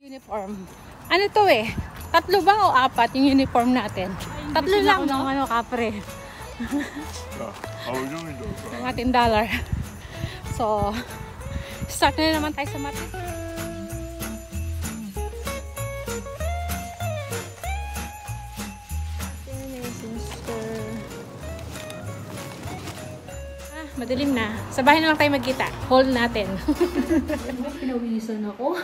Uniform. Ano to eh? 3 ba o 4 yung uniform natin? 3 lang, no? Ano, kapre? Ang ating dollar. So, start na naman tayo sa mati. Madilim na. Sa bahay na lang tayo magkita. Hold natin. Pinawisan ako.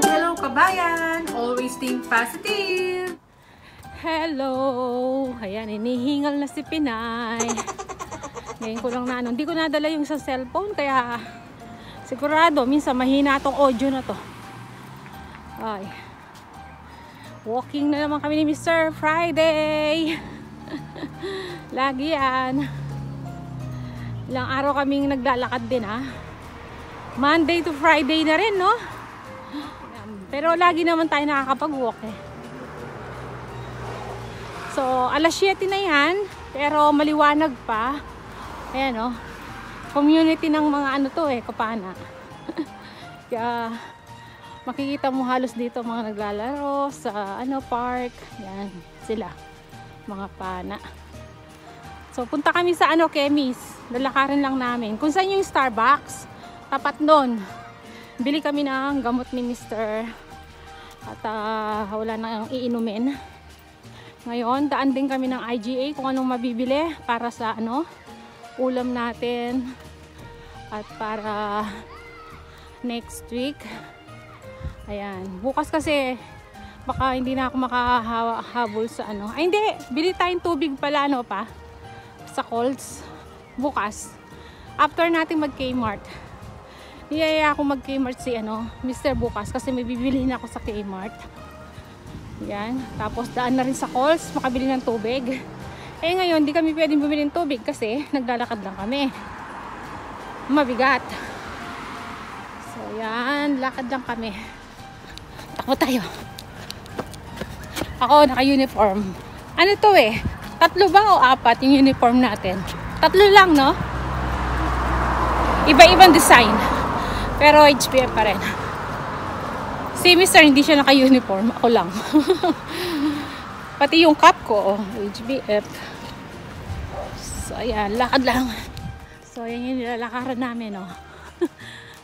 Hello kabayan! Always think positive! Hello! Ayan, inihingal na si Pinay. Ngayon ko lang na hindi ko nadala yung sa cellphone kaya sigurado minsan mahina tong audio na to. Ay. Walking na naman kami ni Mr. Friday. Lagi yan. Ilang araw kaming naglalakad din ha. Monday to Friday na rin, no? Pero lagi naman tayo nakakapag-walk eh. So, alas 7 na yan. Pero maliwanag pa. Ayan, no? Community ng mga ano to eh, Kapana. Kaya makikita mo halos dito mga naglalaro sa ano park. Yan, sila. Mga pana. So, punta kami sa ano, Kemis. Lalakarin lang namin. Kung saan yung Starbucks, tapat nun. Bili kami ng gamot ni Mr. At wala nang iinumin. Ngayon, daan din kami ng IGA kung anong mabibili para sa ano, ulam natin. At para next week. Ayan. Bukas kasi baka hindi na ako makahabol sa ano. Ay hindi, bili tayong tubig pala ano pa sa Colts bukas. After natin mag Kmart. Niyaya ako mag Kmart si ano, Mr. bukas kasi may bibilihin ako sa Kmart. Yan. Tapos daan na rin sa Colts makabili ng tubig. Eh ngayon, di kami pwedeng bumili ng tubig kasi naglalakad lang kami. Mabigat. So yan, lakad lang kami. Takbo tayo. Ako, naka-uniform. Ano to eh? 3 ba o 4 yung uniform natin? 3 lang, no? Iba-ibang design. Pero HBF pa rin. Si Mr. hindi siya naka-uniform. Ako lang. Pati yung cap ko, HBF. So, ayan. Lakad lang. So, ayan yung nilalakaran namin, no?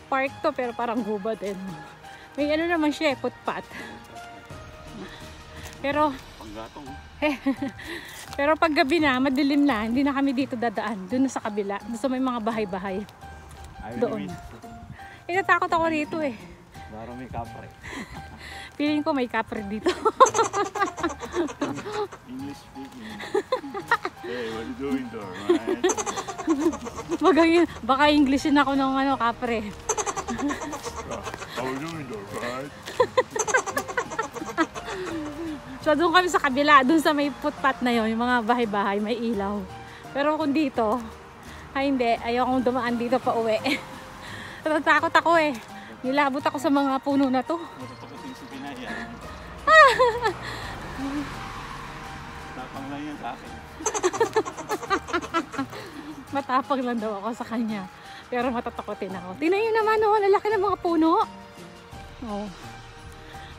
Park to, pero parang guba din. May ano naman siya, footpath. Pero pero pag gabi na, madilim na, hindi na kami dito dadaan. Doon na sa kabila, doon sa may mga bahay-bahay. Doon. Natakot ako rito eh. Baro may kapre. Feeling ko may kapre dito. English speaking. Hey, what are you doing there, right? Baka Englishin ako ng ano, kapre. How are you doing there, right? So doon kami sa kabila, doon sa may footpath na yon, yung mga bahay-bahay, may ilaw. Pero kung dito, ay hindi, ayokong dumaan dito pa uwi. Natatakot ako eh. Nilabot ako sa mga puno na to. Matutukot yung si Pinay yan. Tapang lang yan sa akin. Matapang lang daw ako sa kanya. Pero matatakotin ako. Tingnan nyo naman, oh, lalaki ng mga puno. Oh.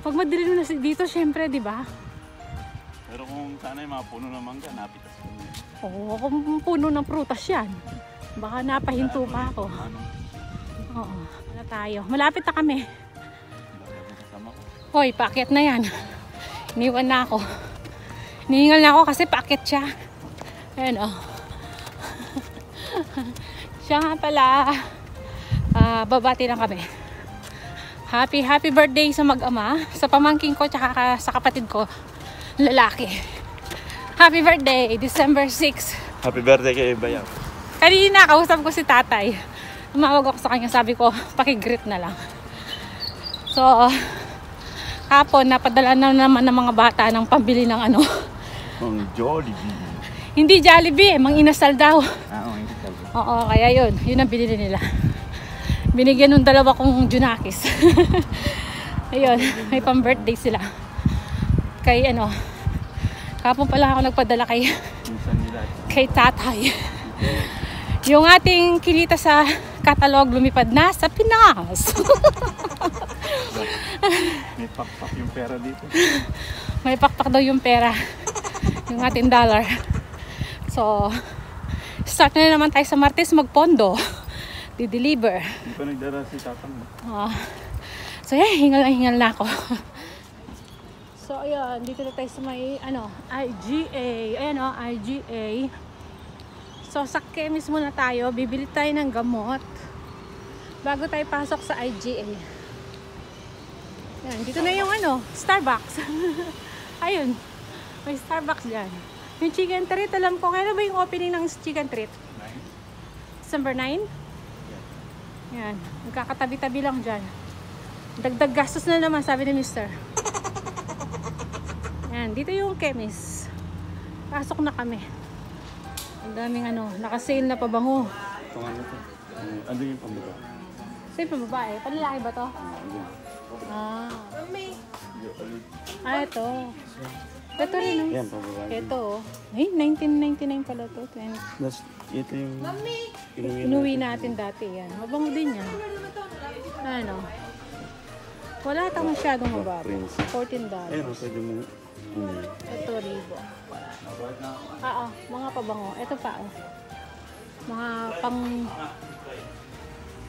Pag madilim na dito, syempre, di ba? Pero kung sana yung mga puno ng mangga, napitas ko niya. Oo, kung puno ng prutas yan. Baka napahinto pa ako. Oo, wala tayo. Malapit na kami. Hoy, paakyat na yan. Iniwan na ako. Nihingal na ako kasi paakyat siya. Ayan, oh. Siya nga pala, babati lang kami. Happy birthday sa mag-ama, sa pamangking ko, tsaka sa kapatid ko, lalaki. Happy birthday, December 6. Happy birthday kay Bayaw. Kanina, kausap ko si tatay. Tumawag ako sa kanya, sabi ko, pakigreet na lang. So, hapon, napadala na naman ng mga bata ng pambili ng ano. Mang Jollibee. Hindi Jollibee, mang inasal daw. Mang inasal. Oo, kaya yun ang binili nila. Binigyan ng 2 kong Junakis. Ayun, may pang birthday sila. Kay ano, kapon pala ako nagpadala kay tatay. Yung ating kinita sa catalog lumipad na sa Pinas. May pakpak yung pera dito. May pakpak daw yung pera. Yung ating dollar. So, start na naman tayo sa Martes magpondo. Di-deliver. Hindi pa nagdara si tatang mo. So, hingal na ako. So, ayan. Dito na tayo sa may, IGA. Ayan IGA. So, sa chemist muna tayo. Bibili tayo ng gamot. Bago tayo pasok sa IGA. Ayan. Dito na yung, Starbucks. Ayun. May Starbucks dyan. Yung chicken treat, alam ko. Kailan ba yung opening ng chicken treat? 9? December 9? Yan. Magkakatabi-tabi lang dyan. Dagdag gastos na naman, sabi ni Mr. Yan. Dito yung chemist. Pasok na kami. Ang daming nakasale na pabango. Ito ano to? Ano yung pambabae? Saan yung pambabae? Panlalaki ba to? Ito. Ito rin. Yan, pambabae. Ito. Ay, 1999 pala to. Ito yung Inuwi natin dati yan. Mabango din yan. Wala tayong masyadong mababa. $14. Ayun, pwede mo. Ito, ribo. Mga pabango. Ito pa, mga pang...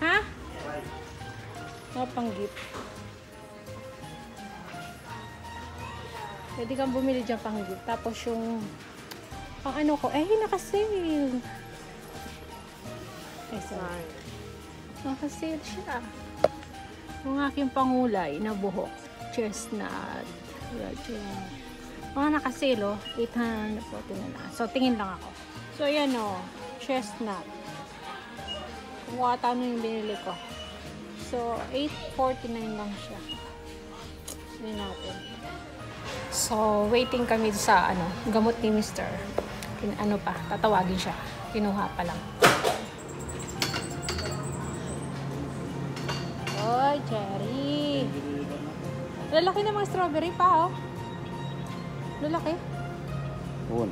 Ha? Mga pang gift. Pwede kang bumili dyan pang gift. Tapos yung... Pang nakasale. Sorry. Nakasale siya. Yung aking pangulay na buhok. Chestnut. Mga nakasale, 840 na lang. So, tingin lang ako. So, ayan chestnut. Kung ano yung binili ko. So, 849 lang siya. Hindi natin. So, waiting kami sa gamot ni Mr. Tatawagin siya. Kinuha pa lang. Oh, cherry. Lalaki na mga strawberry pa, Lalaki. Oo,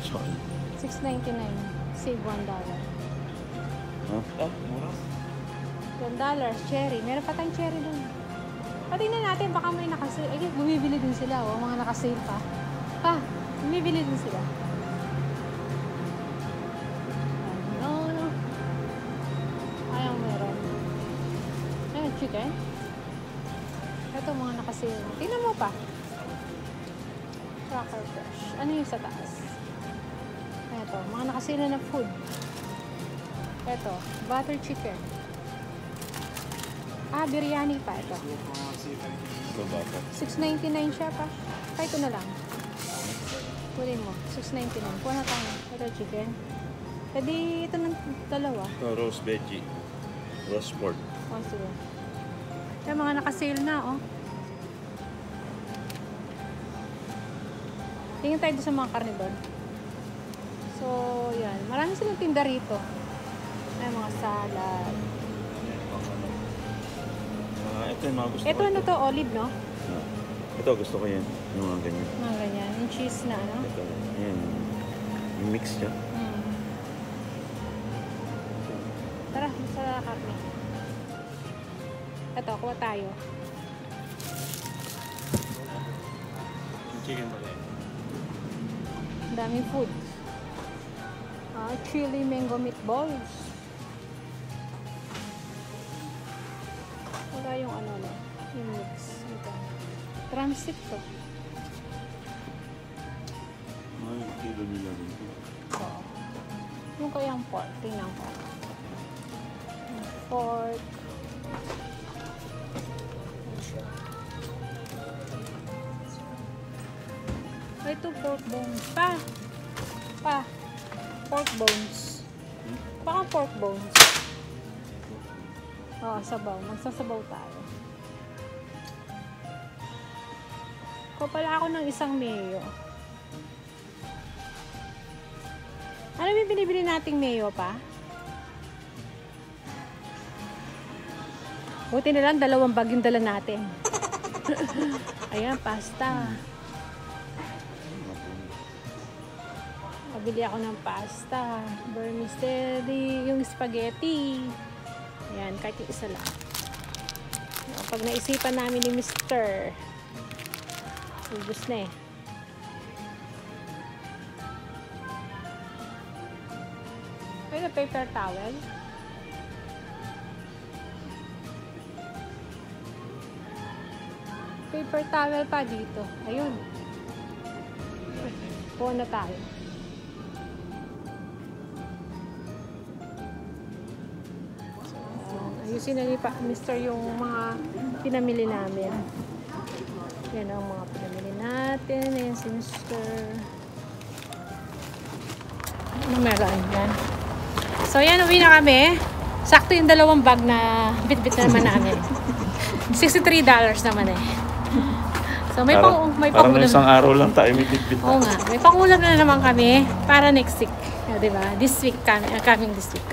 Sorry. $6.99. Save $1. Mura? $1. Cherry. Meron pa tayong cherry dun. Patingnan natin, baka may nakasale. Ay, bumibili din sila, mga nakasale pa. Bumibili din sila. Ayaw meron. Ayun, chicken. Ito, mga nakasale. Tingnan mo pa. Cracker Fresh. Ano yung sa taas? Ito, mga nakasale na food. Ito, butter chicken. Biryani pa ito. $6.99 siya pa. Kaya ito na lang. Kunin mo. $6.99. Kuha na tayo. Ito chicken. Pwede ito ng dalawa. Roast veggie. Roast pork. Sige. Yung mga nakasale na, Tingin tayo sa mga karne doon. So, yan. Marami silang tinda rito. May mga salad. Ito yung mga gusto ko. Ito to? Olive, no? Ito gusto ko yan. Yung mga ganyan. Mga ganyan. Yung cheese na, Ito. Yan. Yung mix siya. Tara, sa karne. Ito, kuha tayo. Yung chicken ba tayo? Ang daming food. Chili mango meatballs. Wala yung yung mix. Ito. Transit to. Yung kilo nila rin. Oo. Yung kayang pork. Tingnan ko. Pork. Ito pork bones. Pa. Pork bones. Baka pork bones. Sabaw. Magsasabaw tayo. Kuha pala ako ng isang mayo. Ano yung binibili nating mayo pa? Buti na lang 2 bag yung dala natin. Ayan, pasta. Bili ako ng pasta, vermicelli, yung spaghetti. Ayan, kahit yung isa lang. Pag naisipan namin ni Mr. Ubus na eh. Ay, na paper towel. Paper towel pa dito. Ayun. Kuha na tayo. Ayusin na ni Mr. yung mga pinamili namin. Yan ang mga pinamili natin. Ayan si Mr. Ano meron? Yan. So yan, uwi na kami. Sakto yung dalawang bag na bit-bit na naman namin. $63 naman eh. So may parang isang araw lang tayo may bit-bit. Oo nga, may pangulam na naman kami para next week. Diba? This week coming this week.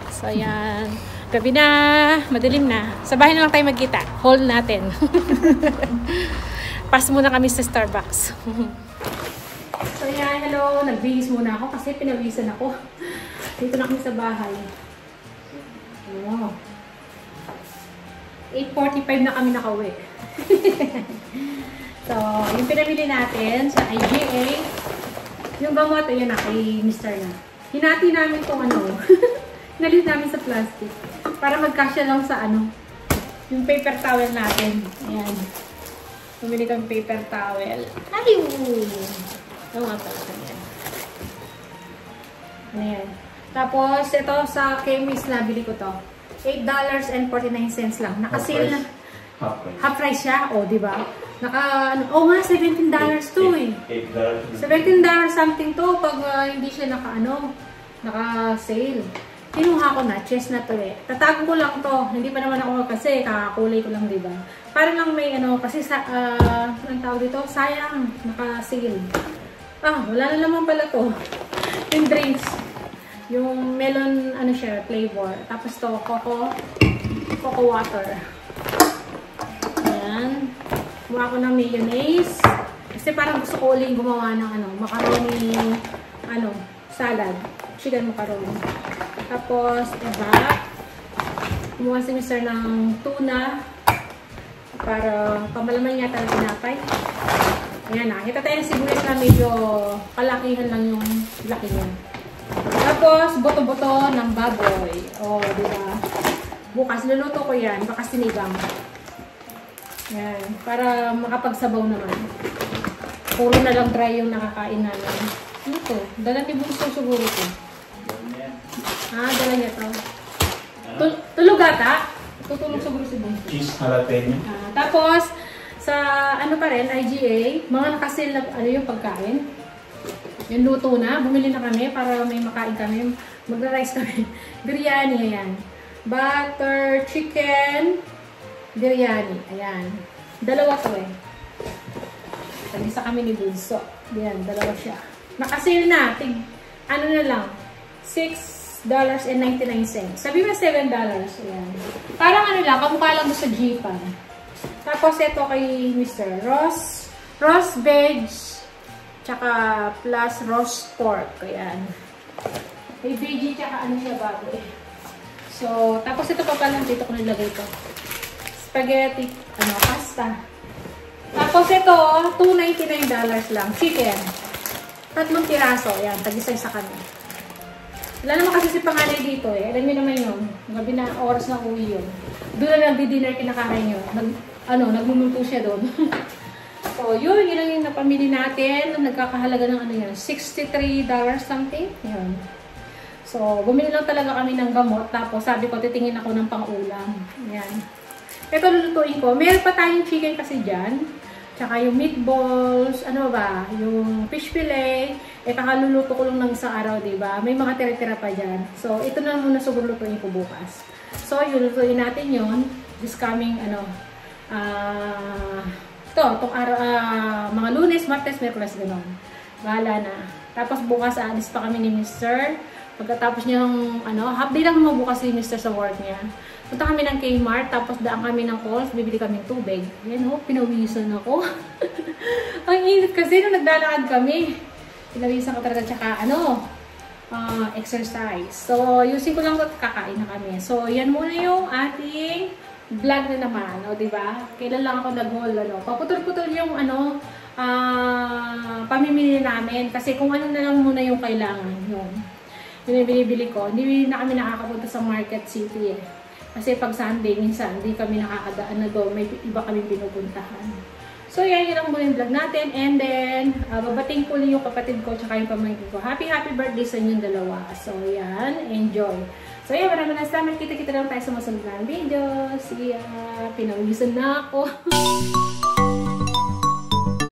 So yan. Gabi na, madilim na. Sa bahay na lang tayo magkita. Hold natin. Pass muna kami sa Starbucks. So yan, hello. Nagbihis muna ako kasi pinawisan ako. Dito na kami sa bahay. Oh. 8:45 na kami nakauwi. So, yung pinamili natin sa IGA, yung gamot, ayun na, kay Mr. na. Hinati namin itong ano, nalit namin sa plastic. Para magkasya lang sa ano, yung paper towel natin. Ayan. Pumili kami paper towel. Ayun! Ito nga pala kanyan. Ayan. Tapos, ito sa chemist na bili ko to. $8.49 lang. Naka-sale na. Half price siya. O, diba? Oh nga, $17 to eh. $17 something to pag hindi siya naka-sale. Kinuha ko na, chestnut to eh. Tatago ko lang to. Hindi pa naman ako kasi kakakulay ko lang, diba? Para lang may kasi ang tawag dito, sayang, naka-sale. Wala na naman pala to. Yung drinks. Yung melon, siya, flavor. Tapos to, coco water. Ayan. Kumuha ko ng mayonnaise. Kasi parang gusto ko uling gumawa ng macaroni, salad. Chicken macaroni. Tapos, kumuha si Mr. ng tuna. Para pamalaman niya talaga tinapay. Ayan na. Kita tayo ng sibuyas na medyo kalakihan lang yung laki niya. Tapos, boto-boto ng baboy. Diba? Bukas, luluto ko yan. Baka sinigang. Yan. Para makapagsabaw naman. Puro na lang dry yung nakakain namin. Ano to? Dala ni Bunso siguro to. Dala niya to. Tulog ata? Tutulog siguro si Bunso. Cheese jalapeno. Tapos, sa pa rin, IGA, mga nakasil na yung pagkain. Yung luto na. Bumili na kami para may makain kami. Magra-rice kami. Biryani, ayan. Butter, chicken, biryani. Ayan. Dalawa to eh. Tag-isa kami ni Bunso. Ayan, dalawa siya. Nakasil na. Na lang. $6.99. Sabi mo $7. Ayan. Parang lang, kamukha lang sa Japan. Tapos ito kay Mr. Roast veg, tsaka plus roast pork. Ayan. May veggie, tsaka siya baboy. So, tapos ito pa pala, dito ko nilagay ito. Spaghetti, pasta. Tapos ito, $2.99 lang. Chicken. 3 piraso. Ayan, tag-isa-isa kami. Wala naman kasi si panganay dito eh. Alam niyo naman yun. Gabi na oras na uwi yun. Doon na lang di-dinner kinakain yun. Nagluluto siya doon. So, yun lang yung napamili natin. Nagkakahalaga ng $63 something. Yun. So, bumili lang talaga kami ng gamot. Tapos, sabi ko, titingin ako ng pang-ulam. Ayan. Ito, lulutuin ko. Meron pa tayong chicken kasi dyan. Tsaka yung meatballs, yung fish fillet. Kakaluluto ko lang ng isang araw, diba? May mga tira-tira pa dyan. So, ito na muna siguro lutuin ko bukas. So, yun, lutuin natin yun. This coming, itong araw, mga Lunes, Martes, Miyerkules, gano'n. Bahala na. Tapos bukas, alis pa kami ni Mr. Pagkatapos niyang, half day lang naman bukas si Mr. sa work niya. Punta kami ng Kmart, tapos daan kami ng Coles, bibili kami ng tubig. Yan pinawisan ako. Ang init kasi nung naglalakad kami. Pinawisan ko talaga, tsaka exercise. So, using ko lang ito, kakain na kami. So, yan muna yung ating vlog na naman, o, diba? Kailan lang ako nag-haul, paputol-putol yung, pamimili namin. Kasi kung ano na lang muna yung kailangan, yun yung binibili ko. Hindi na kami nakakapunta sa Market City, eh. Kasi pag Sunday, minsan, hindi kami nakakadaan na doon. May iba kami pinupuntahan. So, yan, yun lang muna yung vlog natin. And then, babating ko yung kapatid ko tsaka yung pamangkin ko. Happy birthday sa inyong dalawa. So, yan. Enjoy. So, yan. Maraming salamat. Kita-kita lang tayo sa masunod na video. See ya. Pinawisan na ako.